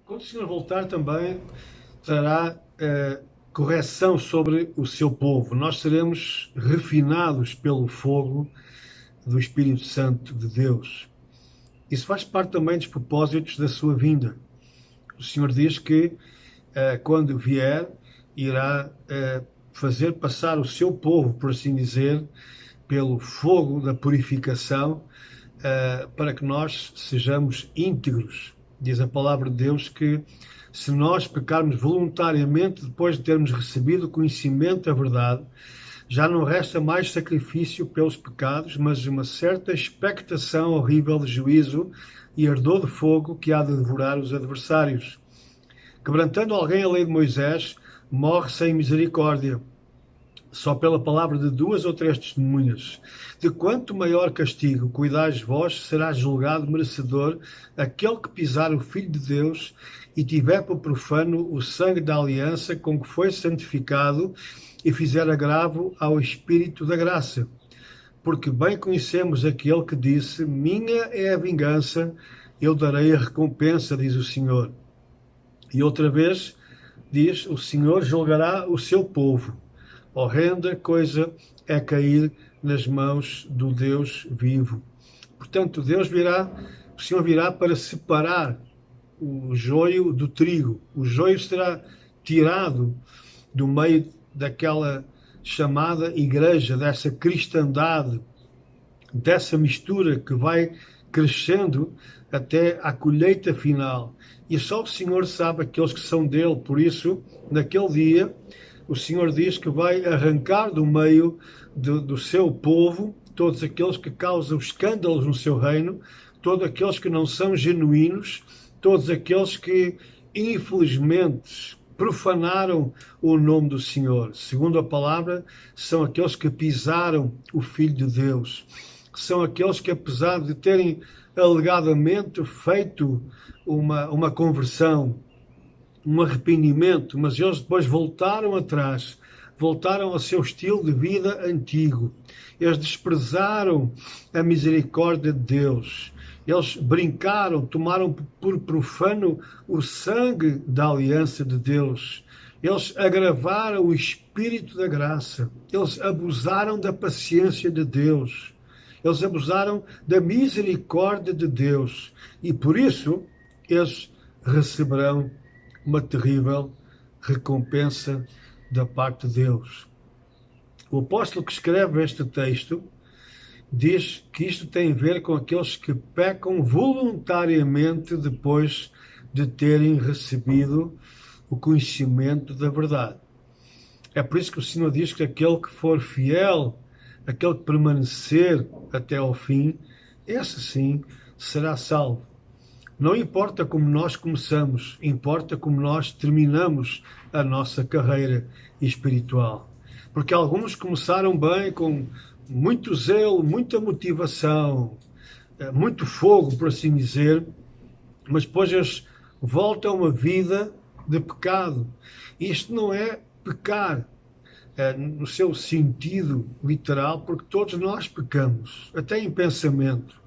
Quando o Senhor voltar também trará correção sobre o seu povo. Nós seremos refinados pelo fogo do Espírito Santo de Deus. Isso faz parte também dos propósitos da sua vinda. O Senhor diz que quando vier, irá fazer passar o seu povo, por assim dizer, pelo fogo da purificação, para que nós sejamos íntegros. Diz a palavra de Deus que se nós pecarmos voluntariamente, depois de termos recebido o conhecimento da verdade, já não resta mais sacrifício pelos pecados, mas uma certa expectação horrível de juízo e ardor de fogo que há de devorar os adversários. Quebrantando alguém a lei de Moisés, morre sem misericórdia, só pela palavra de 2 ou 3 testemunhas. De quanto maior castigo cuidais vós, será julgado merecedor aquele que pisar o Filho de Deus e tiver por profano o sangue da aliança com que foi santificado e fizer agravo ao Espírito da graça. Porque bem conhecemos aquele que disse: minha é a vingança, eu darei a recompensa, diz o Senhor. E outra vez diz: o Senhor julgará o seu povo. Horrenda coisa é cair nas mãos do Deus vivo. Portanto, o Senhor virá para separar o joio do trigo. O joio será tirado do meio daquela chamada igreja, dessa cristandade, dessa mistura que vai crescendo até à colheita final. E só o Senhor sabe aqueles que são dele. Por isso, naquele dia, o Senhor diz que vai arrancar do meio do seu povo todos aqueles que causam escândalos no seu reino, todos aqueles que não são genuínos, todos aqueles que, infelizmente, profanaram o nome do Senhor. Segundo a palavra, são aqueles que pisaram o Filho de Deus. São aqueles que, apesar de terem alegadamente feito uma conversão, um arrependimento, mas eles depois voltaram atrás, voltaram ao seu estilo de vida antigo. Eles desprezaram a misericórdia de Deus. Eles brincaram, tomaram por profano o sangue da aliança de Deus. Eles agravaram o Espírito da graça. Eles abusaram da paciência de Deus. Eles abusaram da misericórdia de Deus. E por isso, eles receberão uma terrível recompensa da parte de Deus. O apóstolo que escreve este texto diz que isto tem a ver com aqueles que pecam voluntariamente depois de terem recebido o conhecimento da verdade. É por isso que o Senhor diz que aquele que for fiel, aquele que permanecer até ao fim, esse sim será salvo. Não importa como nós começamos, importa como nós terminamos a nossa carreira espiritual. Porque alguns começaram bem, com muito zelo, muita motivação, muito fogo, por assim dizer, mas depois eles voltam a uma vida de pecado. Isto não é pecar, no seu sentido literal, porque todos nós pecamos, até em pensamento.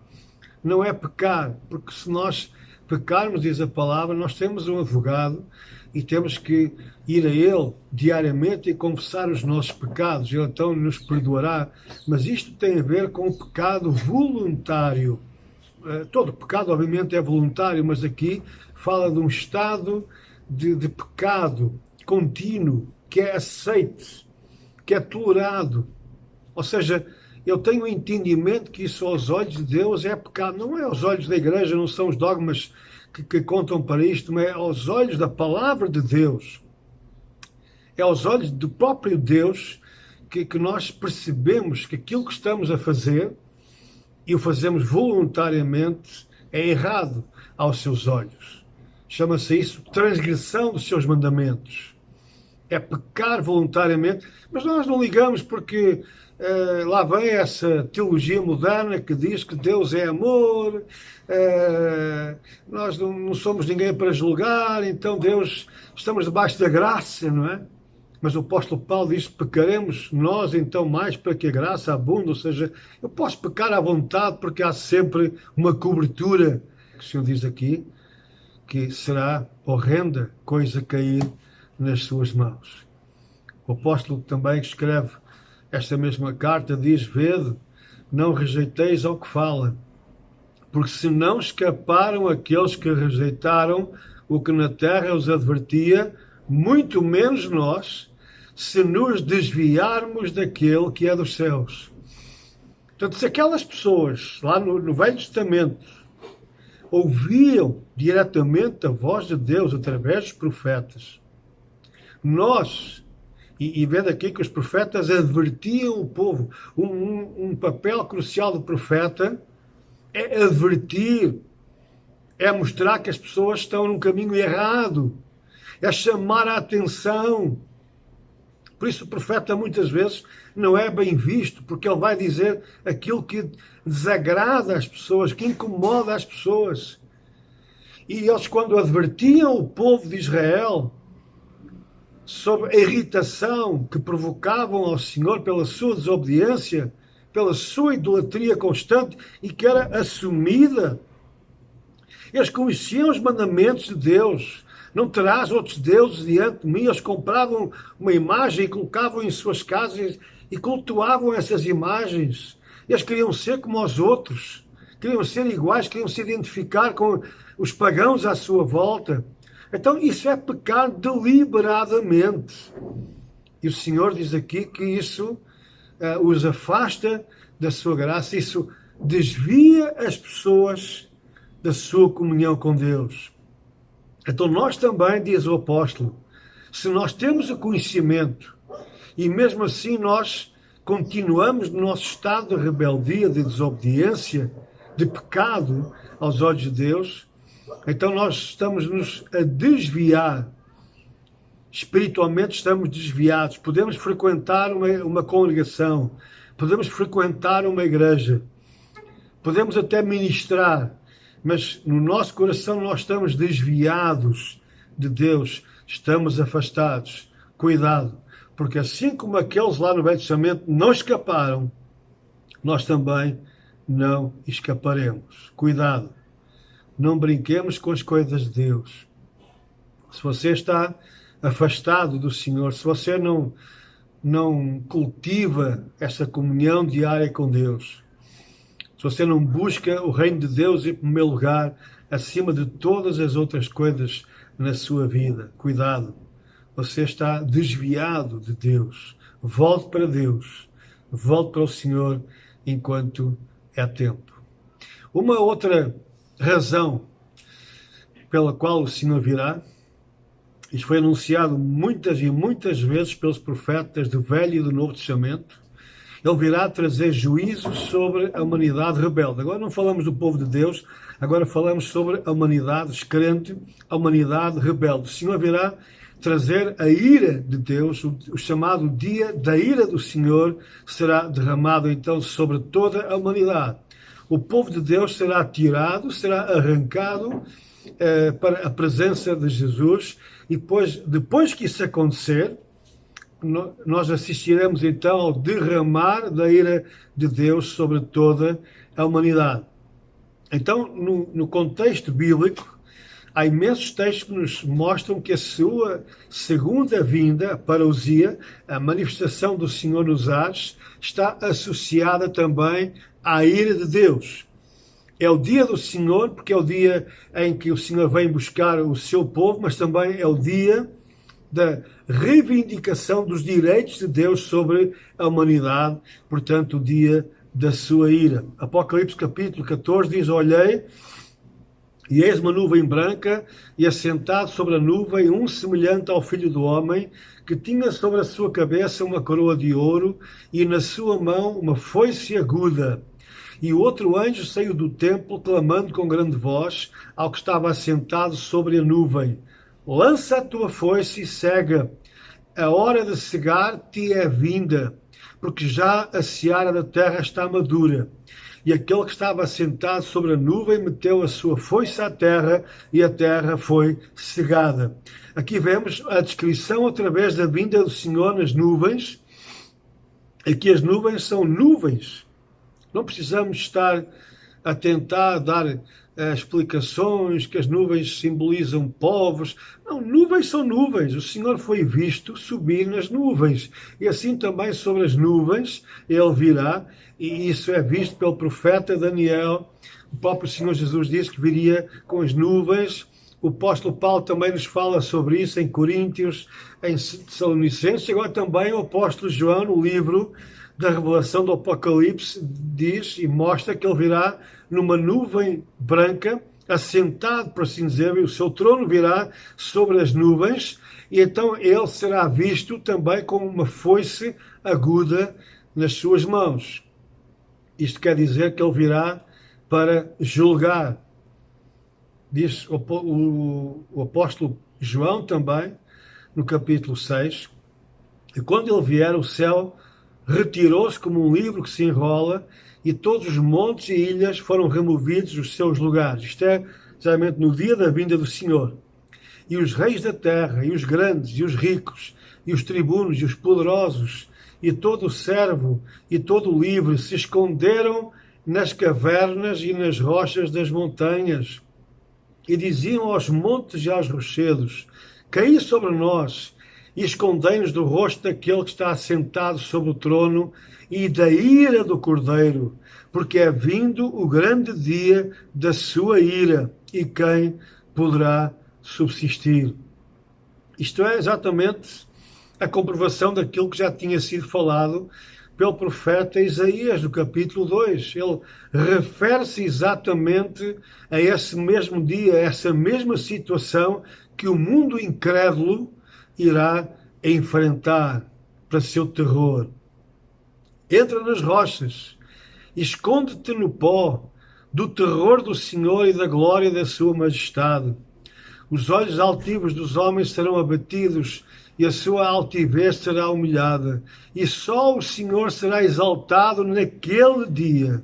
Não é pecar, porque se nós pecarmos, diz a palavra, nós temos um advogado e temos que ir a ele diariamente e confessar os nossos pecados. Ele então nos perdoará. Mas isto tem a ver com o pecado voluntário. Todo pecado, obviamente, é voluntário, mas aqui fala de um estado de pecado contínuo, que é aceite, que é tolerado. Ou seja, eu tenho o entendimento que isso aos olhos de Deus é pecado. Não é aos olhos da igreja, não são os dogmas que contam para isto, mas é aos olhos da palavra de Deus. É aos olhos do próprio Deus que nós percebemos que aquilo que estamos a fazer, e o fazemos voluntariamente, é errado aos seus olhos. Chama-se isso transgressão dos seus mandamentos. É pecar voluntariamente, mas nós não ligamos porque lá vem essa teologia moderna que diz que Deus é amor, nós não somos ninguém para julgar, então Deus, estamos debaixo da graça, não é? Mas o apóstolo Paulo diz que pecaremos nós então mais para que a graça abunde, ou seja, eu posso pecar à vontade porque há sempre uma cobertura, que o Senhor diz aqui, que será horrenda coisa cair nas suas mãos. O apóstolo também escreve esta mesma carta, diz: vede, não rejeiteis ao que fala, porque se não escaparam aqueles que rejeitaram o que na terra os advertia, muito menos nós, se nos desviarmos daquele que é dos céus. Portanto, se aquelas pessoas lá no Velho Testamento ouviam diretamente a voz de Deus através dos profetas, nós, e vendo aqui que os profetas advertiam o povo, um papel crucial do profeta é advertir, é mostrar que as pessoas estão num caminho errado, é chamar a atenção. Por isso o profeta muitas vezes não é bem visto, porque ele vai dizer aquilo que desagrada as pessoas, que incomoda as pessoas. E eles, quando advertiam o povo de Israel sobre a irritação que provocavam ao Senhor pela sua desobediência, pela sua idolatria constante e que era assumida, eles conheciam os mandamentos de Deus. Não terás outros deuses diante de mim. Eles compravam uma imagem e colocavam em suas casas e cultuavam essas imagens. Eles queriam ser como os outros, queriam ser iguais, queriam se identificar com os pagãos à sua volta. Então isso é pecar deliberadamente. E o Senhor diz aqui que isso os afasta da sua graça, isso desvia as pessoas da sua comunhão com Deus. Então nós também, diz o apóstolo, se nós temos o conhecimento e mesmo assim nós continuamos no nosso estado de rebeldia, de desobediência, de pecado aos olhos de Deus, então nós estamos-nos a desviar. Espiritualmente estamos desviados. Podemos frequentar uma congregação, podemos frequentar uma igreja, podemos até ministrar, mas no nosso coração nós estamos desviados de Deus, estamos afastados. Cuidado, porque assim como aqueles lá no Velho Testamento não escaparam, nós também não escaparemos. Cuidado, não brinquemos com as coisas de Deus. Se você está afastado do Senhor, se você não cultiva essa comunhão diária com Deus, se você não busca o reino de Deus em primeiro lugar, acima de todas as outras coisas na sua vida, cuidado, você está desviado de Deus. Volte para Deus, volte para o Senhor enquanto é tempo. Uma outra razão pela qual o Senhor virá, isto foi anunciado muitas e muitas vezes pelos profetas do Velho e do Novo Testamento, ele virá trazer juízo sobre a humanidade rebelde. Agora não falamos do povo de Deus, agora falamos sobre a humanidade descrente, a humanidade rebelde. O Senhor virá trazer a ira de Deus, o chamado dia da ira do Senhor será derramado então sobre toda a humanidade. O povo de Deus será tirado, será arrancado para a presença de Jesus e depois que isso acontecer, nós assistiremos então ao derramar da ira de Deus sobre toda a humanidade. Então, no contexto bíblico, há imensos textos que nos mostram que a sua segunda vinda, a parousia, a manifestação do Senhor nos ares, está associada também à ira de Deus. É o dia do Senhor, porque é o dia em que o Senhor vem buscar o seu povo, mas também é o dia da reivindicação dos direitos de Deus sobre a humanidade, portanto, o dia da sua ira. Apocalipse capítulo 14 diz: olhei, e eis uma nuvem branca, e assentado sobre a nuvem, um semelhante ao Filho do Homem, que tinha sobre a sua cabeça uma coroa de ouro, e na sua mão uma foice aguda. E o outro anjo saiu do templo, clamando com grande voz ao que estava assentado sobre a nuvem: lança a tua foice e cega, a hora de cegar te é vinda, porque já a seara da terra está madura. E aquele que estava assentado sobre a nuvem meteu a sua foice à terra, e a terra foi cegada. Aqui vemos a descrição através da vinda do Senhor nas nuvens. Aqui as nuvens são nuvens. Não precisamos estar a tentar dar explicações, que as nuvens simbolizam povos. Não, nuvens são nuvens. O Senhor foi visto subir nas nuvens. E assim também sobre as nuvens ele virá, e isso é visto pelo profeta Daniel. O próprio Senhor Jesus disse que viria com as nuvens. O apóstolo Paulo também nos fala sobre isso em Coríntios, em Tessalonicenses. Agora também o apóstolo João, no livro da Revelação do Apocalipse, diz e mostra que ele virá numa nuvem branca, assentado, por assim dizer, e o seu trono virá sobre as nuvens, e então ele será visto também com uma foice aguda nas suas mãos. Isto quer dizer que ele virá para julgar. Diz o apóstolo João também, no capítulo 6, e quando ele vier, o céu retirou-se como um livro que se enrola, e todos os montes e ilhas foram removidos dos seus lugares. Isto é, exatamente no dia da vinda do Senhor. E os reis da terra, e os grandes, e os ricos, e os tribunos, e os poderosos, e todo o servo, e todo o livre, se esconderam nas cavernas e nas rochas das montanhas, e diziam aos montes e aos rochedos: caí sobre nós, e escondei-nos do rosto daquele que está assentado sobre o trono e da ira do Cordeiro, porque é vindo o grande dia da sua ira, e quem poderá subsistir? Isto é exatamente a comprovação daquilo que já tinha sido falado pelo profeta Isaías, no capítulo 2. Ele refere-se exatamente a esse mesmo dia, a essa mesma situação que o mundo incrédulo irá enfrentar para seu terror. Entra nas rochas, esconde-te no pó do terror do Senhor e da glória da sua majestade. Os olhos altivos dos homens serão abatidos e a sua altivez será humilhada. E só o Senhor será exaltado naquele dia,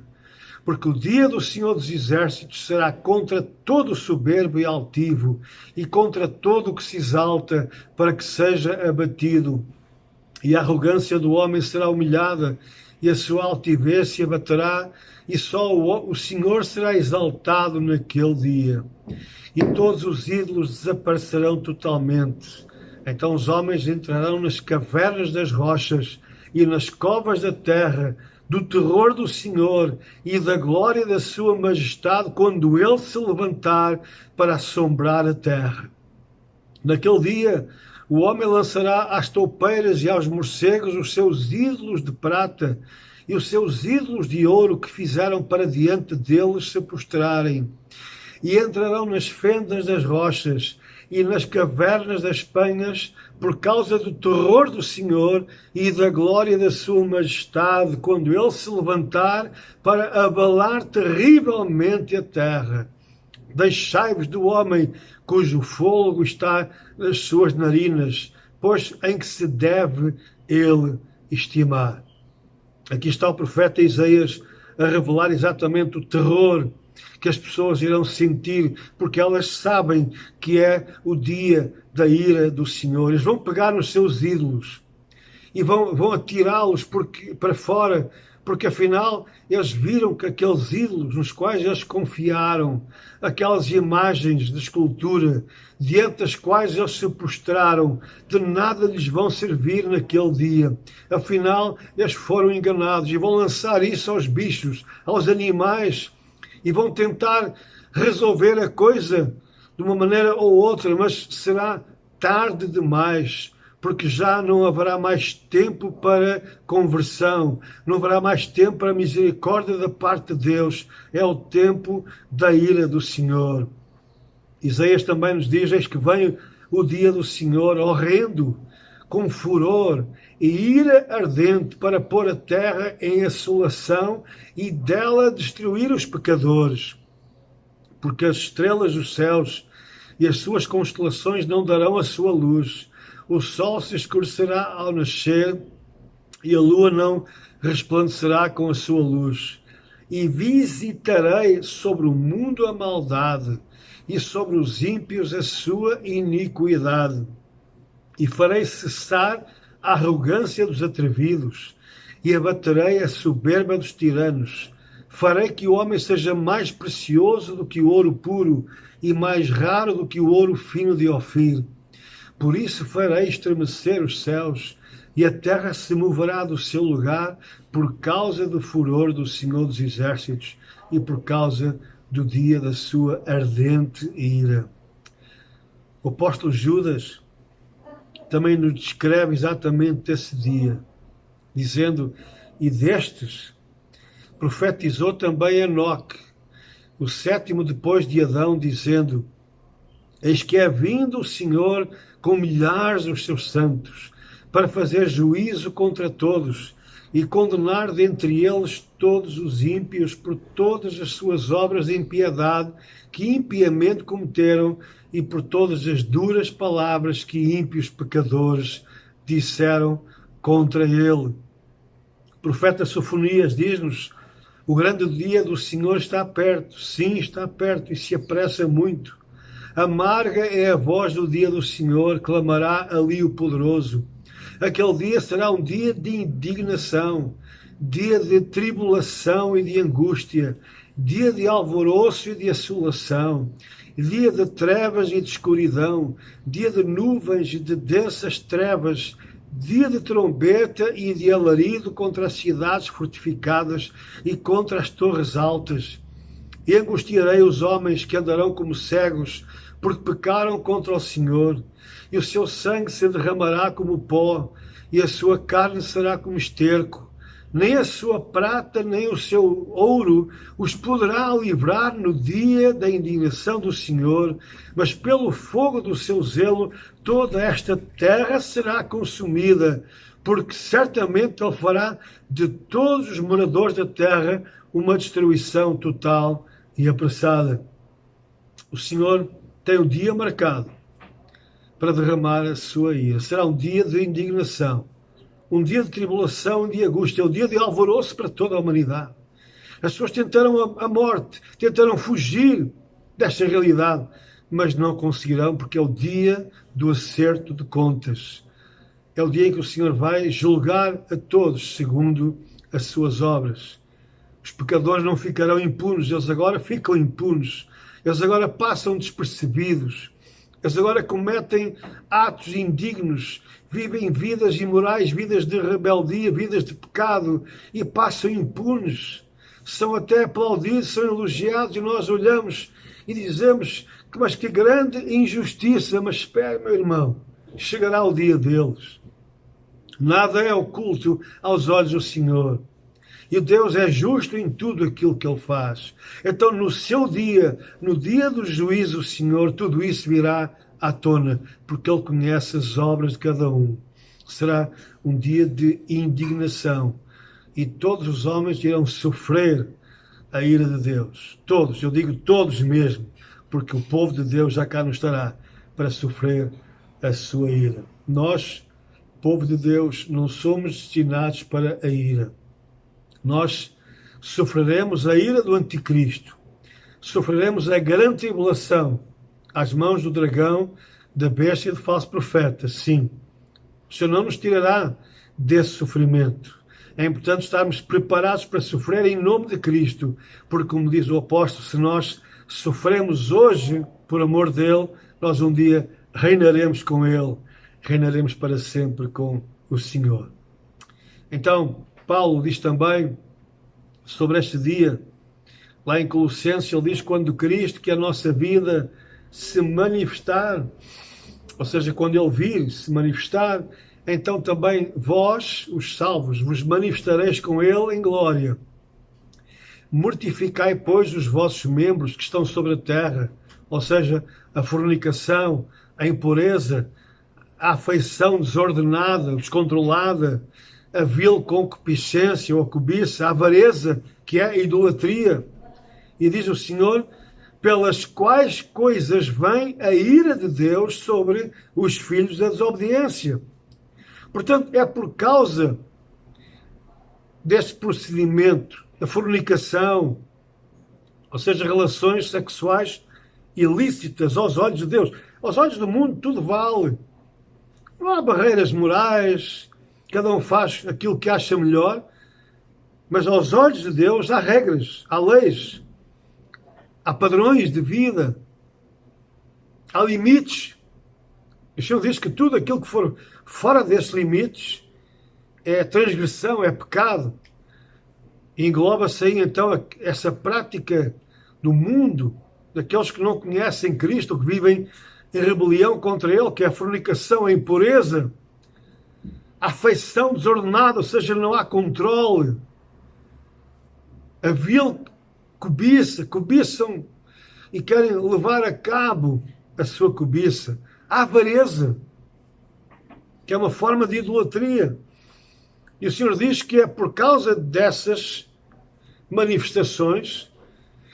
porque o dia do Senhor dos Exércitos será contra todo soberbo e altivo, e contra todo o que se exalta, para que seja abatido. E a arrogância do homem será humilhada, e a sua altivez se abaterá, e só o Senhor será exaltado naquele dia. E todos os ídolos desaparecerão totalmente. Então os homens entrarão nas cavernas das rochas e nas covas da terra, do terror do Senhor e da glória da sua majestade, quando ele se levantar para assombrar a terra. Naquele dia, o homem lançará às toupeiras e aos morcegos os seus ídolos de prata e os seus ídolos de ouro que fizeram para diante deles se prostrarem. E entrarão nas fendas das rochas e nas cavernas das penhas, por causa do terror do Senhor e da glória da sua majestade, quando ele se levantar para abalar terrivelmente a terra. Deixai-vos do homem cujo fôlego está nas suas narinas, pois em que se deve ele estimar. Aqui está o profeta Isaías a revelar exatamente o terror que as pessoas irão sentir, porque elas sabem que é o dia da ira do Senhor. Eles vão pegar nos seus ídolos e vão atirá-los para fora, porque afinal eles viram que aqueles ídolos nos quais eles confiaram, aquelas imagens de escultura diante das quais eles se prostraram, de nada lhes vão servir naquele dia. Afinal, eles foram enganados e vão lançar isso aos bichos, aos animais, e vão tentar resolver a coisa de uma maneira ou outra, mas será tarde demais, porque já não haverá mais tempo para conversão, não haverá mais tempo para misericórdia da parte de Deus. É o tempo da ira do Senhor. Isaías também nos diz: eis que vem o dia do Senhor horrendo, com furor e ira ardente, para pôr a terra em assolação e dela destruir os pecadores. Porque as estrelas dos céus e as suas constelações não darão a sua luz. O sol se escurecerá ao nascer e a lua não resplandecerá com a sua luz. E visitarei sobre o mundo a maldade e sobre os ímpios a sua iniquidade. E farei cessar a arrogância dos atrevidos e abaterei a soberba dos tiranos. Farei que o homem seja mais precioso do que o ouro puro e mais raro do que o ouro fino de Ofir. Por isso farei estremecer os céus, e a terra se moverá do seu lugar por causa do furor do Senhor dos Exércitos e por causa do dia da sua ardente ira. O apóstolo Judas também nos descreve exatamente esse dia, dizendo: e destes profetizou também Enoque, o sétimo depois de Adão, dizendo: eis que é vindo o Senhor com milhares dos seus santos, para fazer juízo contra todos e condenar dentre eles todos os ímpios por todas as suas obras de impiedade que impiamente cometeram e por todas as duras palavras que ímpios pecadores disseram contra ele. O profeta Sofonias diz-nos: o grande dia do Senhor está perto. Sim, está perto e se apressa muito. Amarga é a voz do dia do Senhor, clamará ali o poderoso. Aquele dia será um dia de indignação, dia de tribulação e de angústia, dia de alvoroço e de assolação, dia de trevas e de escuridão, dia de nuvens e de densas trevas, dia de trombeta e de alarido contra as cidades fortificadas e contra as torres altas. E angustiarei os homens que andarão como cegos, porque pecaram contra o Senhor, e o seu sangue se derramará como pó, e a sua carne será como esterco. Nem a sua prata, nem o seu ouro os poderá livrar no dia da indignação do Senhor, mas pelo fogo do seu zelo toda esta terra será consumida, porque certamente ele fará de todos os moradores da terra uma destruição total e apressada. O Senhor tem um dia marcado para derramar a sua ira. Será um dia de indignação, um dia de tribulação e de angústia, um dia de alvoroço para toda a humanidade. As pessoas tentaram a morte, tentaram fugir desta realidade, mas não conseguirão, porque é o dia do acerto de contas. É o dia em que o Senhor vai julgar a todos segundo as suas obras. Os pecadores não ficarão impunes, eles agora ficam impunes. Eles agora passam despercebidos. Eles agora cometem atos indignos, vivem vidas imorais, vidas de rebeldia, vidas de pecado e passam impunes. São até aplaudidos, são elogiados e nós olhamos e dizemos: mas que grande injustiça. Mas espere, meu irmão, chegará o dia deles. Nada é oculto aos olhos do Senhor. E Deus é justo em tudo aquilo que Ele faz. Então, no seu dia, no dia do juízo, Senhor, tudo isso virá à tona, porque Ele conhece as obras de cada um. Será um dia de indignação. E todos os homens irão sofrer a ira de Deus. Todos, eu digo todos mesmo, porque o povo de Deus já cá não estará para sofrer a sua ira. Nós, povo de Deus, não somos destinados para a ira. Nós sofreremos a ira do anticristo, sofreremos a grande tribulação às mãos do dragão, da besta e do falso profeta, sim. O Senhor não nos tirará desse sofrimento. É importante estarmos preparados para sofrer em nome de Cristo, porque, como diz o apóstolo, se nós sofremos hoje por amor dele, nós um dia reinaremos com ele, reinaremos para sempre com o Senhor. Então, Paulo diz também sobre este dia, lá em Colossenses, ele diz: quando Cristo, que a nossa vida se manifestar, ou seja, quando Ele vir se manifestar, então também vós, os salvos, vos manifestareis com Ele em glória. Mortificai, pois, os vossos membros que estão sobre a terra, ou seja, a fornicação, a impureza, a afeição desordenada, descontrolada, a vil concupiscência ou a cobiça, a avareza, que é a idolatria. E diz o Senhor: pelas quais coisas vem a ira de Deus sobre os filhos da desobediência. Portanto, é por causa deste procedimento, da fornicação, ou seja, relações sexuais ilícitas aos olhos de Deus. Aos olhos do mundo tudo vale. Não há barreiras morais, cada um faz aquilo que acha melhor, Mas aos olhos de Deus há regras, há leis, há padrões de vida, há limites. O Senhor diz que tudo aquilo que for fora desses limites é transgressão, é pecado. E engloba-se aí então essa prática do mundo, daqueles que não conhecem Cristo, que vivem em rebelião contra Ele, que é a fornicação, a impureza, a afeição desordenada, ou seja, não há controle, a vil cobiça, cobiçam e querem levar a cabo a sua cobiça, a avareza, que é uma forma de idolatria. E o Senhor diz que é por causa dessas manifestações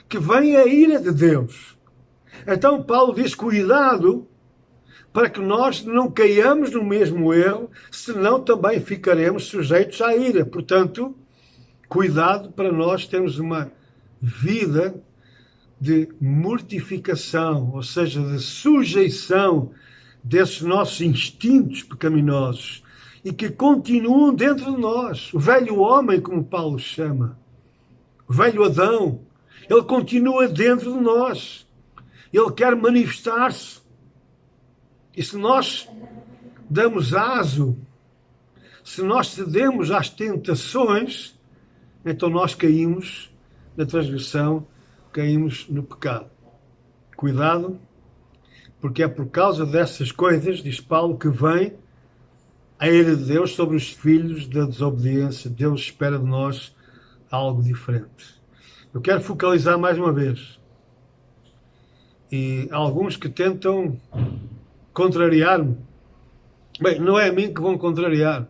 que vem a ira de Deus. Então Paulo diz, cuidado para que nós não caiamos no mesmo erro, senão também ficaremos sujeitos à ira. Portanto, cuidado para nós termos uma vida de mortificação, ou seja, de sujeição desses nossos instintos pecaminosos e que continuam dentro de nós. O velho homem, como Paulo chama, o velho Adão, ele continua dentro de nós. Ele quer manifestar-se. E se nós damos aso, se nós cedemos às tentações, então nós caímos na transgressão, caímos no pecado. Cuidado, porque é por causa dessas coisas, diz Paulo, que vem a ira de Deus sobre os filhos da desobediência. Deus espera de nós algo diferente. Eu quero focalizar mais uma vez. E há alguns que tentam contrariar-me. Bem, não é a mim que vão contrariar.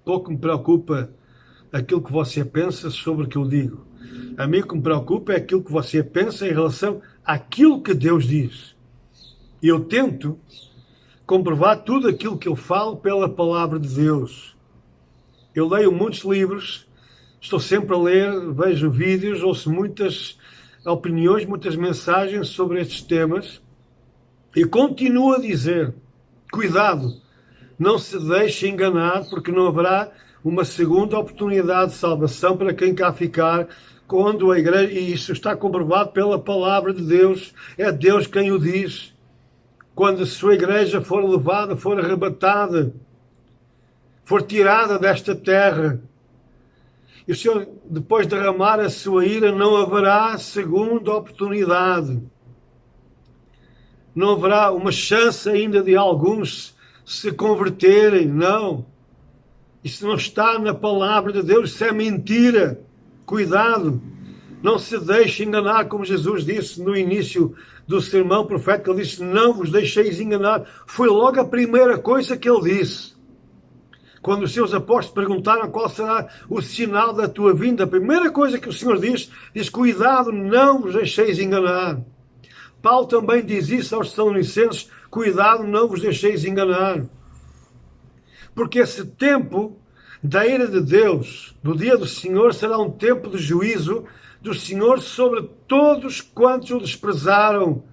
Pouco me preocupa aquilo que você pensa sobre o que eu digo. A mim o que me preocupa é aquilo que você pensa em relação àquilo que Deus diz. E eu tento comprovar tudo aquilo que eu falo pela palavra de Deus. Eu leio muitos livros, estou sempre a ler, vejo vídeos, ouço muitas opiniões, muitas mensagens sobre estes temas e continuo a dizer, cuidado, não se deixe enganar, porque não haverá uma segunda oportunidade de salvação para quem cá ficar, quando a igreja, e isso está comprovado pela palavra de Deus, é Deus quem o diz, quando a sua igreja for levada, for arrebatada, for tirada desta terra, e o Senhor, depois de derramar a sua ira, não haverá segunda oportunidade. Não haverá uma chance ainda de alguns se converterem, não. Isso não está na palavra de Deus, isso é mentira. Cuidado, não se deixe enganar, como Jesus disse no início do sermão profético. Ele disse, não vos deixeis enganar. Foi logo a primeira coisa que ele disse. Quando os seus apóstolos perguntaram qual será o sinal da tua vinda, a primeira coisa que o Senhor diz, cuidado, não vos deixeis enganar. Paulo também diz isso aos Tessalonicenses, cuidado, não vos deixeis enganar. Porque esse tempo da ira de Deus, do dia do Senhor, será um tempo de juízo do Senhor sobre todos quantos o desprezaram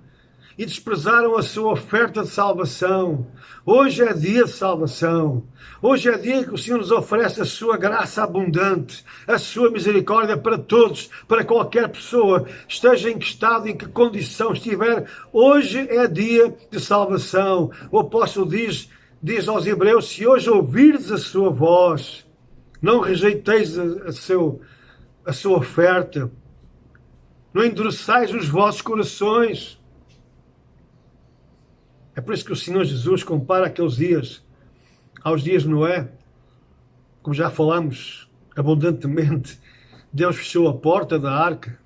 e desprezaram a sua oferta de salvação. Hoje é dia de salvação. Hoje é dia que o Senhor nos oferece a sua graça abundante, a sua misericórdia para todos, para qualquer pessoa, esteja em que estado, em que condição estiver. Hoje é dia de salvação. O apóstolo diz aos Hebreus, se hoje ouvirdes a sua voz, não rejeiteis a sua oferta, não endureçais os vossos corações. É por isso que o Senhor Jesus compara aqueles dias aos dias de Noé. Como já falamos abundantemente, Deus fechou a porta da arca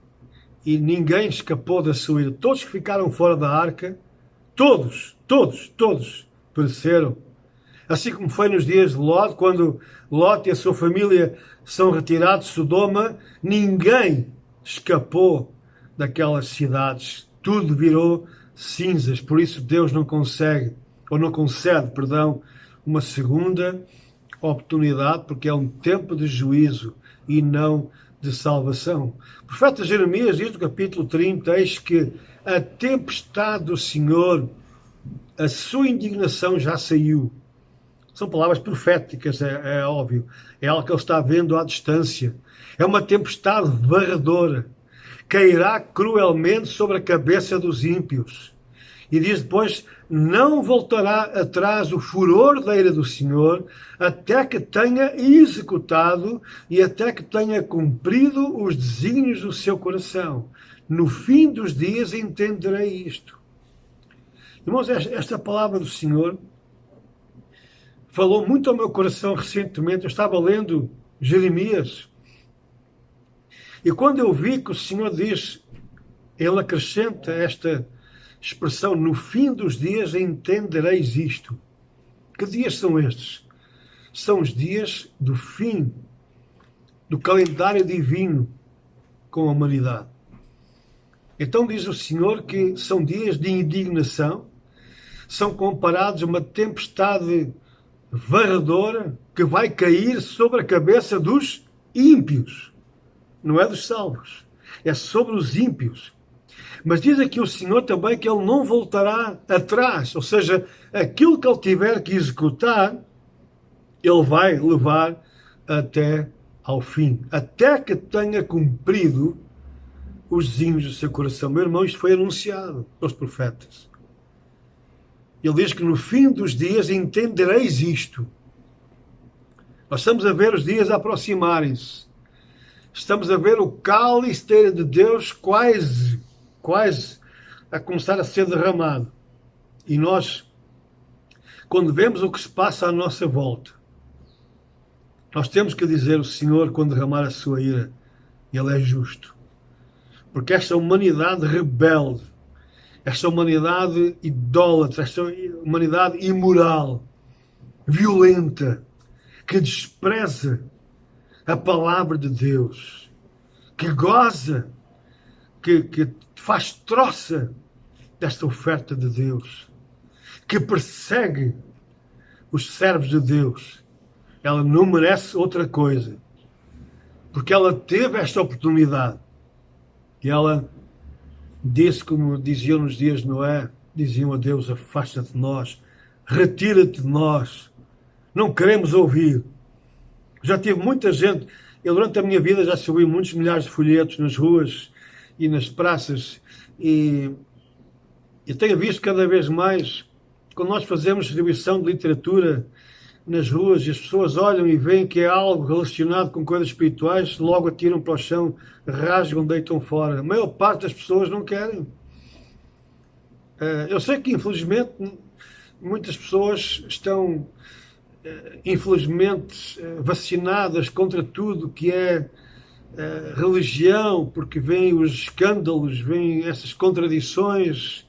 e ninguém escapou da sua ira. Todos que ficaram fora da arca, todos pereceram. Assim como foi nos dias de Lot, quando Lot e a sua família são retirados de Sodoma, ninguém escapou daquelas cidades. Tudo virou cinzas. Por isso Deus não concede, uma segunda oportunidade, porque é um tempo de juízo e não de salvação. O profeta Jeremias diz no capítulo 30, eis que a tempestade do Senhor, a sua indignação já saiu. São palavras proféticas, é óbvio. É algo que ele está vendo à distância. É uma tempestade varredora. Cairá cruelmente sobre a cabeça dos ímpios. E diz depois, não voltará atrás o furor da ira do Senhor, até que tenha executado e até que tenha cumprido os desígnios do seu coração. No fim dos dias entenderei isto. Irmãos, esta palavra do Senhor falou muito ao meu coração recentemente. Eu estava lendo Jeremias, e quando eu vi que o Senhor diz, ele acrescenta esta expressão, no fim dos dias entendereis isto. Que dias são estes? São os dias do fim do calendário divino com a humanidade. Então diz o Senhor que são dias de indignação, são comparados a uma tempestade varredora que vai cair sobre a cabeça dos ímpios. Não é dos salvos, é sobre os ímpios. Mas diz aqui o Senhor também que ele não voltará atrás, ou seja, aquilo que ele tiver que executar, ele vai levar até ao fim, até que tenha cumprido os desígnios do seu coração. Meu irmão, isto foi anunciado pelos profetas. Ele diz que no fim dos dias entendereis isto. Nós estamos a ver os dias aproximarem-se. Estamos a ver o cálice de Deus quase a começar a ser derramado. E nós, quando vemos o que se passa à nossa volta, nós temos que dizer, o Senhor, quando derramar a sua ira, Ele é justo. Porque esta humanidade rebelde, esta humanidade idólatra, esta humanidade imoral, violenta, que despreza a palavra de Deus, que goza, que faz troça desta oferta de Deus, que persegue os servos de Deus, ela não merece outra coisa, porque ela teve esta oportunidade e ela disse, como diziam nos dias de Noé, diziam a Deus, afasta-te de nós, retira-te de nós, não queremos ouvir. Já tive muita gente, eu durante a minha vida já subi muitos milhares de folhetos nas ruas e nas praças, e eu tenho visto cada vez mais, quando nós fazemos distribuição de literatura nas ruas e as pessoas olham e veem que é algo relacionado com coisas espirituais, logo atiram para o chão, rasgam, deitam fora. A maior parte das pessoas não querem. Eu sei que, infelizmente, muitas pessoas estão, infelizmente, vacinadas contra tudo que é religião, porque vêm os escândalos, vêm essas contradições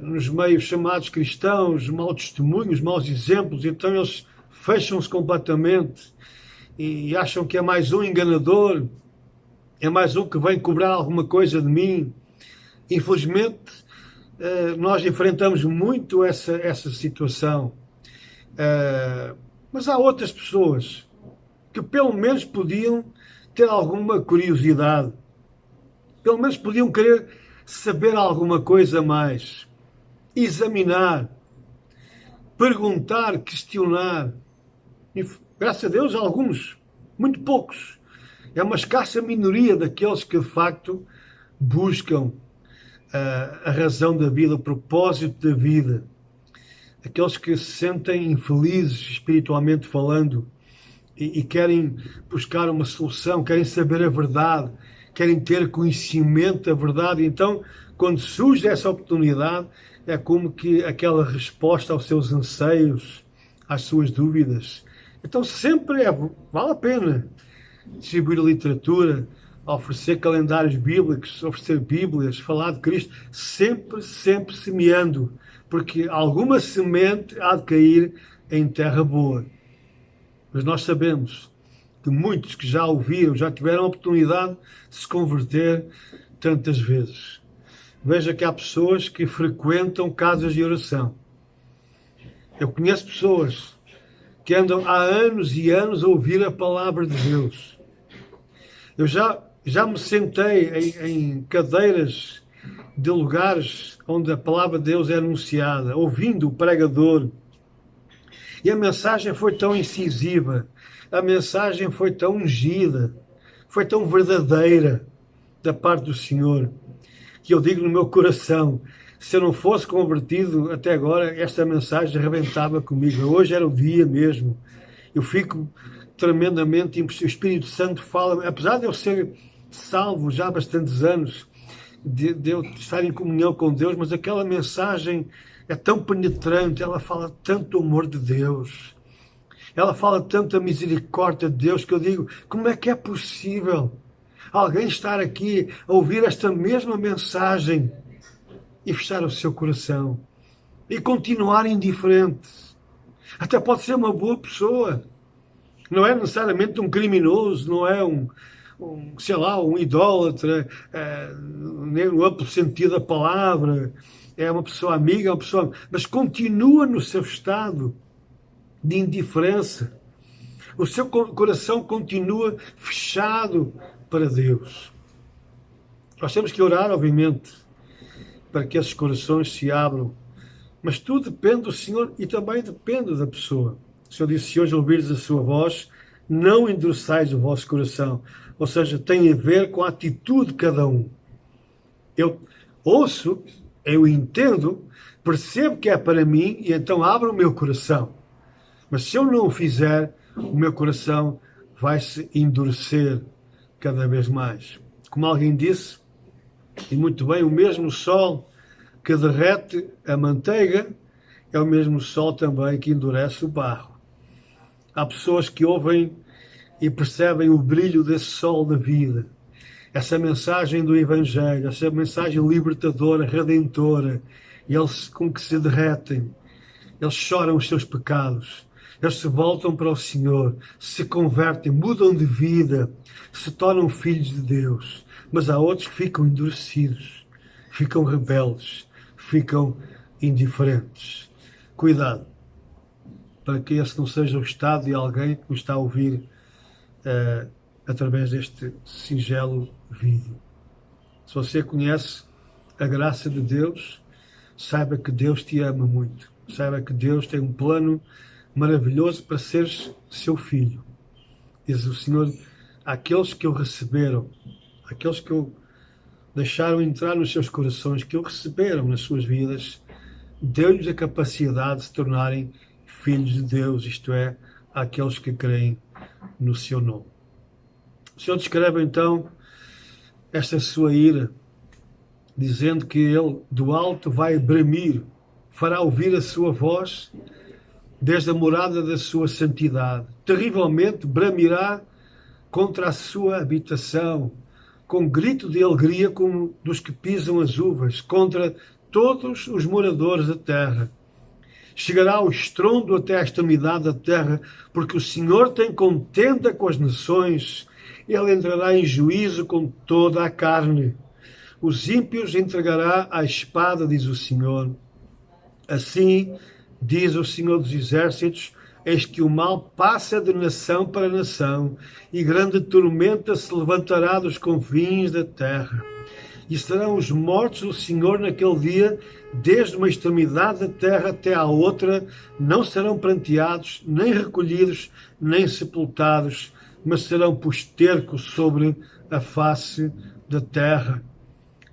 nos meios chamados cristãos, maus testemunhos, maus exemplos, então eles fecham-se completamente e acham que é mais um enganador, é mais um que vem cobrar alguma coisa de mim. Infelizmente, nós enfrentamos muito essa situação. Mas há outras pessoas que pelo menos podiam ter alguma curiosidade, pelo menos podiam querer saber alguma coisa a mais, examinar, perguntar, questionar. E, graças a Deus, alguns, muito poucos. É uma escassa minoria daqueles que, de facto, buscam a razão da vida, o propósito da vida. Aqueles que se sentem infelizes, espiritualmente falando, e querem buscar uma solução, querem saber a verdade, querem ter conhecimento da verdade. Então, quando surge essa oportunidade, é como que aquela resposta aos seus anseios, às suas dúvidas. Então, sempre vale a pena distribuir literatura, oferecer calendários bíblicos, oferecer Bíblias, falar de Cristo, sempre semeando, porque alguma semente há de cair em terra boa. Mas nós sabemos que muitos que já ouviram, já tiveram a oportunidade de se converter tantas vezes. Veja que há pessoas que frequentam casas de oração. Eu conheço pessoas que andam há anos e anos a ouvir a palavra de Deus. Eu já me sentei em cadeiras de lugares onde a palavra de Deus é anunciada, ouvindo o pregador. E a mensagem foi tão incisiva, a mensagem foi tão ungida, foi tão verdadeira da parte do Senhor, que eu digo no meu coração, se eu não fosse convertido até agora, esta mensagem arrebentava comigo. Hoje era o dia mesmo. Eu fico tremendamente impressionado. O Espírito Santo fala, apesar de eu ser salvo já há bastantes anos, de eu estar em comunhão com Deus, mas aquela mensagem é tão penetrante, ela fala tanto do amor de Deus, ela fala tanto da misericórdia de Deus, que eu digo, como é que é possível alguém estar aqui a ouvir esta mesma mensagem e fechar o seu coração e continuar indiferente? Até pode ser uma boa pessoa, não é necessariamente um criminoso, não é sei lá, um idólatra, nem no amplo sentido da palavra, é uma pessoa amiga, uma pessoa, mas continua no seu estado de indiferença. O seu coração continua fechado para Deus. Nós temos que orar, obviamente, para que esses corações se abram, mas tudo depende do Senhor e também depende da pessoa. O Senhor disse, se hoje ouvires a sua voz, não endureçais o vosso coração. Ou seja, tem a ver com a atitude de cada um. Eu ouço, eu entendo, percebo que é para mim e então abro o meu coração. Mas se eu não o fizer, o meu coração vai se endurecer cada vez mais. Como alguém disse, e muito bem, o mesmo sol que derrete a manteiga é o mesmo sol também que endurece o barro. Há pessoas que ouvem e percebem o brilho desse sol da vida, essa mensagem do Evangelho, essa mensagem libertadora, redentora, e eles com que se derretem, eles choram os seus pecados, eles se voltam para o Senhor, se convertem, mudam de vida, se tornam filhos de Deus. Mas há outros que ficam endurecidos, ficam rebeldes, ficam indiferentes. Cuidado, para que esse não seja o estado de alguém que nos está a ouvir através deste singelo vídeo. Se você conhece a graça de Deus, saiba que Deus te ama muito. Saiba que Deus tem um plano maravilhoso para seres seu filho. Diz o Senhor, aqueles que o receberam, aqueles que o deixaram entrar nos seus corações, que o receberam nas suas vidas, deu-lhes a capacidade de se tornarem filhos de Deus, isto é, aqueles que creem no seu nome. O Senhor descreve então esta sua ira, dizendo que ele do alto vai bramir, fará ouvir a sua voz desde a morada da sua santidade. Terrivelmente bramirá contra a sua habitação, com grito de alegria como dos que pisam as uvas, contra todos os moradores da terra. Chegará o estrondo até à extremidade da terra, porque o Senhor tem contenda com as nações, ele entrará em juízo com toda a carne. Os ímpios entregará à espada, diz o Senhor. Assim, diz o Senhor dos Exércitos, eis que o mal passa de nação para nação, e grande tormenta se levantará dos confins da terra. E serão os mortos do Senhor naquele dia, desde uma extremidade da terra até à outra, não serão pranteados, nem recolhidos, nem sepultados, mas serão postercos sobre a face da terra.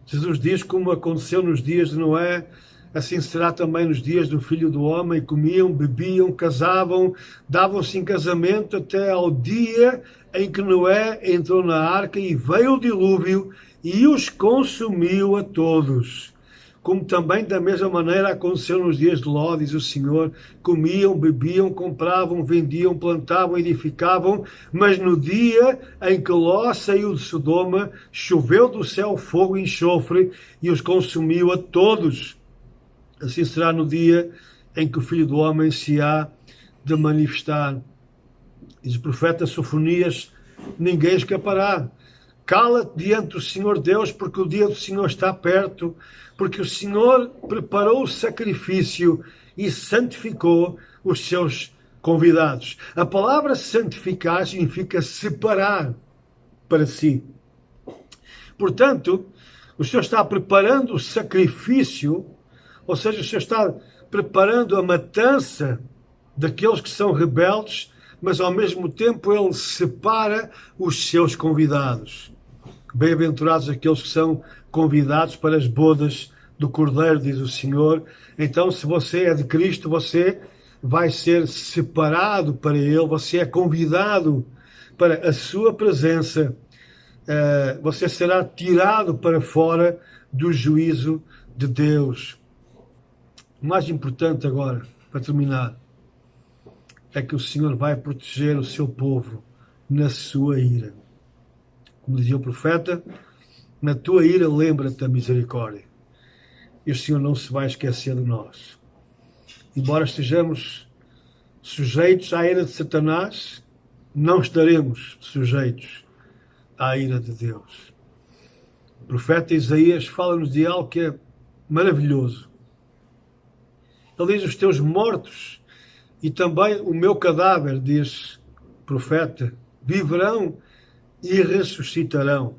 Jesus diz, como aconteceu nos dias de Noé, assim será também nos dias do Filho do Homem. Comiam, bebiam, casavam, davam-se em casamento até ao dia em que Noé entrou na arca e veio o dilúvio e os consumiu a todos. Como também da mesma maneira aconteceu nos dias de Ló, diz o Senhor, comiam, bebiam, compravam, vendiam, plantavam, edificavam, mas no dia em que Ló saiu de Sodoma, choveu do céu fogo e enxofre e os consumiu a todos. Assim será no dia em que o Filho do Homem se há de manifestar. Diz o profeta Sofonias, ninguém escapará. Cala-te diante do Senhor Deus, porque o dia do Senhor está perto, porque o Senhor preparou o sacrifício e santificou os seus convidados. A palavra santificar significa separar para si. Portanto, o Senhor está preparando o sacrifício, ou seja, o Senhor está preparando a matança daqueles que são rebeldes, mas ao mesmo tempo ele separa os seus convidados. Bem-aventurados aqueles que são convidados para as bodas do Cordeiro, diz o Senhor. Então, se você é de Cristo, você vai ser separado para Ele, você é convidado para a sua presença, você será tirado para fora do juízo de Deus. O mais importante agora, para terminar, é que o Senhor vai proteger o seu povo na sua ira. Como dizia o profeta, na tua ira lembra-te da misericórdia. E o Senhor não se vai esquecer de nós. Embora estejamos sujeitos à ira de Satanás, não estaremos sujeitos à ira de Deus. O profeta Isaías fala-nos de algo que é maravilhoso. Ele diz: os teus mortos e também o meu cadáver, diz o profeta, viverão e ressuscitarão.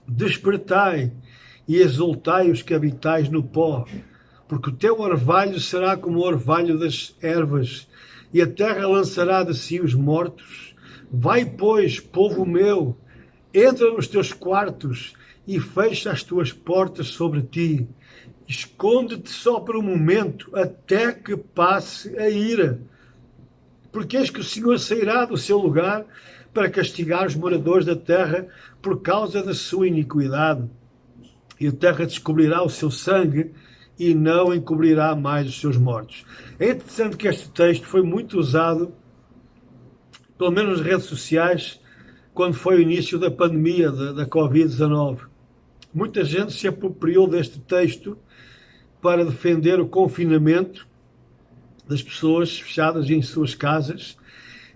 Despertai e exultai os que habitais no pó, porque o teu orvalho será como o orvalho das ervas, e a terra lançará de si os mortos. Vai, pois, povo meu, entra nos teus quartos e fecha as tuas portas sobre ti. Esconde-te só por um momento, até que passe a ira. Porque eis que o Senhor sairá do seu lugar para castigar os moradores da terra por causa da sua iniquidade. E a terra descobrirá o seu sangue e não encobrirá mais os seus mortos. É interessante que este texto foi muito usado, pelo menos nas redes sociais, quando foi o início da pandemia da Covid-19. Muita gente se apropriou deste texto para defender o confinamento das pessoas fechadas em suas casas.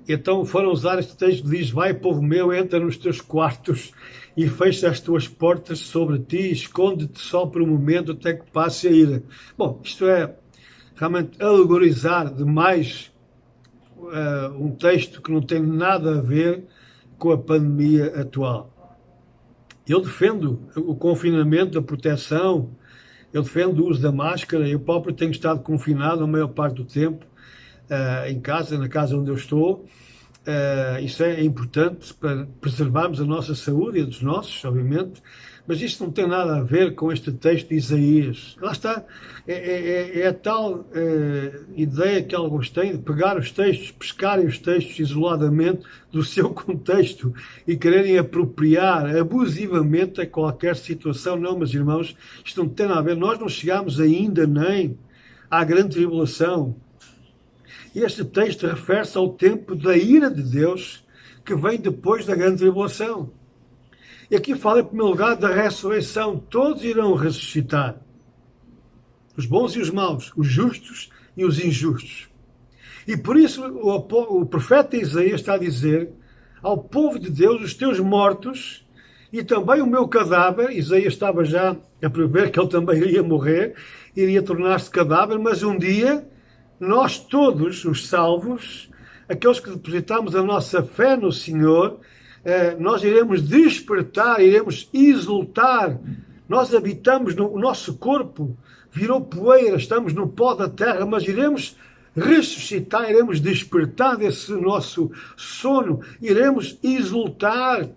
Então foram usar este texto que diz: vai, povo meu, entra nos teus quartos e fecha as tuas portas sobre ti, esconde-te só por um momento até que passe a ira. Bom, isto é realmente alegorizar demais um texto que não tem nada a ver com a pandemia atual. Eu defendo o confinamento, a proteção, eu defendo o uso da máscara. Eu próprio tenho estado confinado a maior parte do tempo em casa, na casa onde eu estou. Isso é importante para preservarmos a nossa saúde e a dos nossos, obviamente, mas isto não tem nada a ver com este texto de Isaías. Lá está, é a tal ideia que alguns têm de pegar os textos, pescarem os textos isoladamente do seu contexto e quererem apropriar abusivamente a qualquer situação. Não, meus irmãos, isto não tem nada a ver. Nós não chegámos ainda nem à grande tribulação. Este texto refere-se ao tempo da ira de Deus que vem depois da grande tribulação. E aqui fala, em primeiro lugar, da ressurreição. Todos irão ressuscitar. Os bons e os maus, os justos e os injustos. E por isso o profeta Isaías está a dizer ao povo de Deus: os teus mortos e também o meu cadáver. Isaías estava já a prever que ele também iria morrer, iria tornar-se cadáver, mas um dia nós todos, os salvos, aqueles que depositamos a nossa fé no Senhor, nós iremos despertar, iremos exultar. Nós habitamos, o nosso corpo virou poeira, estamos no pó da terra, mas iremos ressuscitar, iremos despertar desse nosso sono, iremos exultar.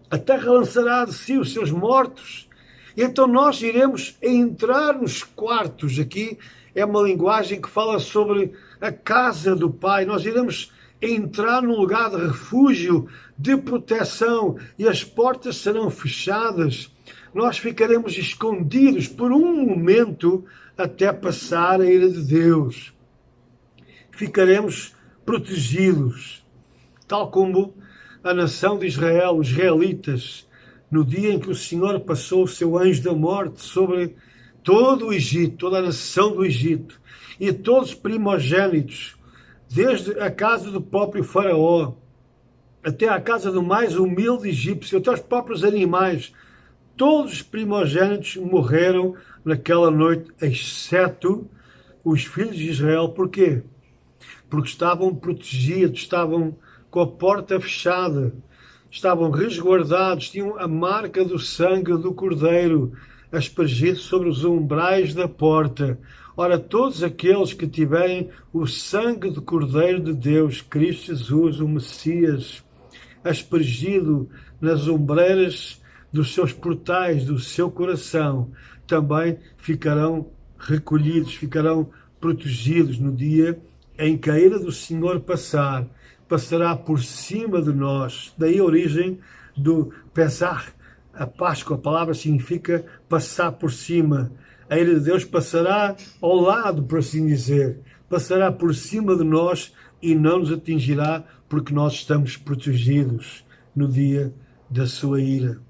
A terra lançará de si os seus mortos. E então nós iremos entrar nos quartos. Aqui é uma linguagem que fala sobre a casa do Pai. Nós iremos entrar num lugar de refúgio, de proteção, e as portas serão fechadas. Nós ficaremos escondidos por um momento até passar a ira de Deus. Ficaremos protegidos, tal como a nação de Israel, os israelitas, no dia em que o Senhor passou o seu anjo da morte sobre todo o Egito, toda a nação do Egito, e todos os primogênitos, desde a casa do próprio faraó, até a casa do mais humilde egípcio, até os próprios animais, todos os primogênitos morreram naquela noite, exceto os filhos de Israel. Porquê? Porque estavam protegidos, estavam com a porta fechada, estavam resguardados, tinham a marca do sangue do Cordeiro aspergido sobre os umbrais da porta. Ora, todos aqueles que tiverem o sangue do Cordeiro de Deus, Cristo Jesus, o Messias, aspergido nas ombreiras dos seus portais, do seu coração, também ficarão recolhidos, ficarão protegidos no dia em que a ira do Senhor passará por cima de nós. Daí a origem do Pesach, a Páscoa. A palavra significa passar por cima. A ira de Deus passará ao lado, por assim dizer. Passará por cima de nós e não nos atingirá, porque nós estamos protegidos no dia da sua ira.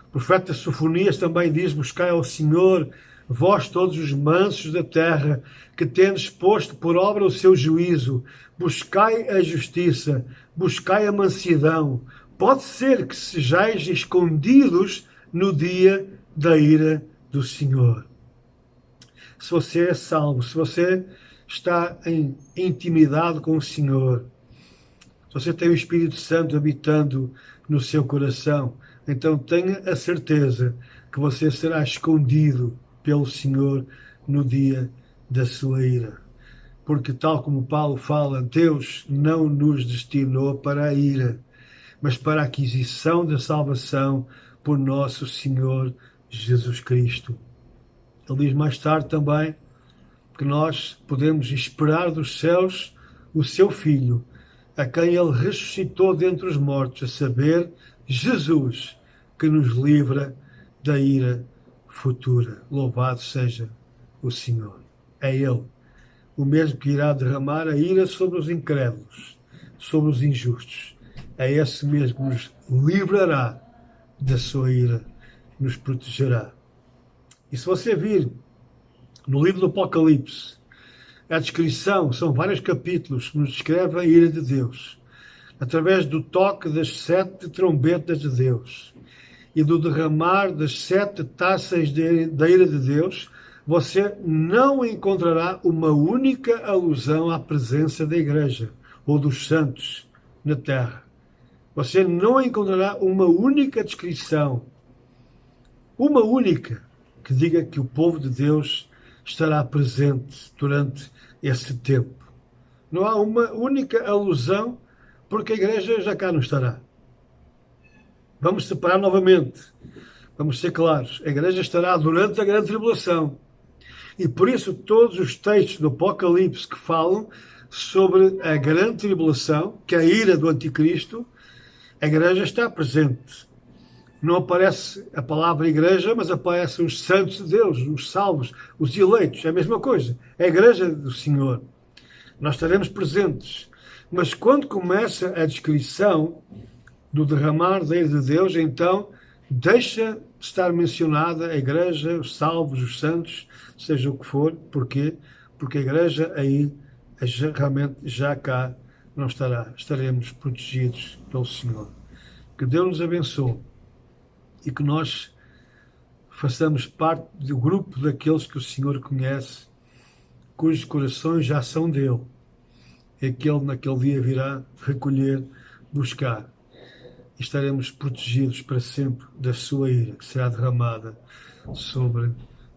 O profeta Sofonias também diz: buscai ao Senhor, vós todos os mansos da terra, que tendes posto por obra o seu juízo, buscai a justiça, buscai a mansidão. Pode ser que sejais escondidos no dia da ira do Senhor. Se você é salvo, se você está em intimidade com o Senhor, se você tem o Espírito Santo habitando no seu coração, então tenha a certeza que você será escondido pelo Senhor no dia da sua ira. Porque, tal como Paulo fala, Deus não nos destinou para a ira, mas para a aquisição da salvação por nosso Senhor Jesus Cristo. Ele diz mais tarde também que nós podemos esperar dos céus o seu Filho, a quem ele ressuscitou dentre os mortos, a saber, Jesus, que nos livra da ira futura. Louvado seja o Senhor. É Ele, o mesmo que irá derramar a ira sobre os incrédulos, sobre os injustos. É esse mesmo que nos livrará da sua ira, nos protegerá. E se você vir no livro do Apocalipse, a descrição, são vários capítulos que nos descreve a ira de Deus, através do toque das 7 trombetas de Deus e do derramar das 7 taças da ira de Deus, você não encontrará uma única alusão à presença da Igreja ou dos santos na Terra. Você não encontrará uma única descrição, uma única, que diga que o povo de Deus estará presente durante esse tempo. Não há uma única alusão, porque a Igreja já cá não estará. Vamos separar novamente. Vamos ser claros. A Igreja estará durante a grande tribulação. E por isso todos os textos do Apocalipse que falam sobre a grande tribulação, que é a ira do Anticristo, a Igreja está presente. Não aparece a palavra Igreja, mas aparecem os santos de Deus, os salvos, os eleitos. É a mesma coisa. É a Igreja do Senhor. Nós estaremos presentes. Mas quando começa a descrição do derramar da ira de Deus, então deixa de estar mencionada a Igreja, os salvos, os santos, seja o que for. Porquê? Porque a Igreja aí realmente já cá não estará. Estaremos protegidos pelo Senhor. Que Deus nos abençoe e que nós façamos parte do grupo daqueles que o Senhor conhece, cujos corações já são dele, e que ele naquele dia virá recolher, buscar, e estaremos protegidos para sempre da sua ira, que será derramada sobre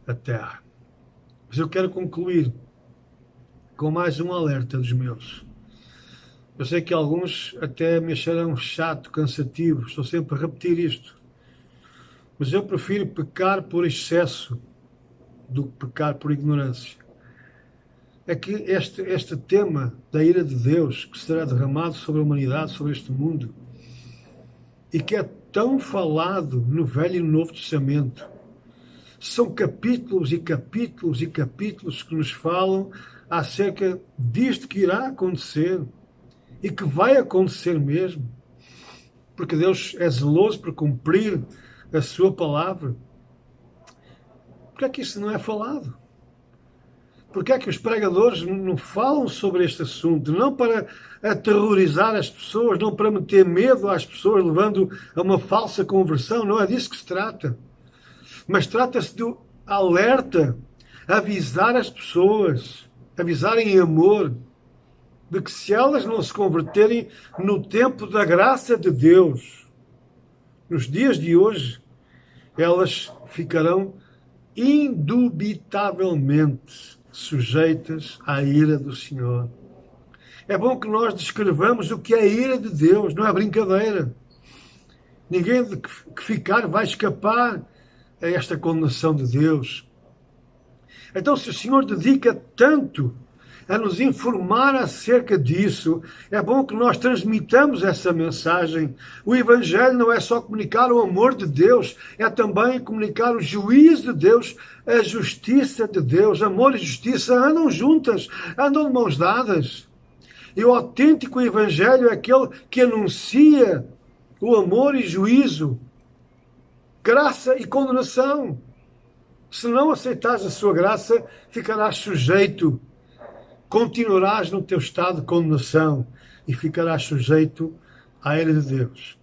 a terra. Mas eu quero concluir com mais um alerta dos meus. Eu sei que alguns até me acharão chato, cansativo, estou sempre a repetir isto, mas eu prefiro pecar por excesso do que pecar por ignorância. É que este tema da ira de Deus, que será derramado sobre a humanidade, sobre este mundo, e que é tão falado no Velho e no Novo Testamento, são capítulos e capítulos e capítulos que nos falam acerca disto que irá acontecer e que vai acontecer mesmo, porque Deus é zeloso por cumprir a sua palavra. Porque é que isso não é falado? Porque é que os pregadores não falam sobre este assunto? Não para aterrorizar as pessoas, não para meter medo às pessoas, levando a uma falsa conversão. Não é disso que se trata. Mas trata-se de alerta, avisar as pessoas, avisarem em amor, de que se elas não se converterem no tempo da graça de Deus, nos dias de hoje, elas ficarão indubitavelmente sujeitas à ira do Senhor. É bom que nós descrevamos o que é a ira de Deus, não é brincadeira. Ninguém que ficar vai escapar a esta condenação de Deus. Então, se o Senhor dedica tanto a nos informar acerca disso, é bom que nós transmitamos essa mensagem. O Evangelho não é só comunicar o amor de Deus, é também comunicar o juízo de Deus, a justiça de Deus. Amor e justiça andam juntas, andam de mãos dadas. E o autêntico Evangelho é aquele que anuncia o amor e juízo, graça e condenação. Se não aceitares a sua graça, ficarás sujeito, continuarás no teu estado de condenação e ficarás sujeito à ira de Deus.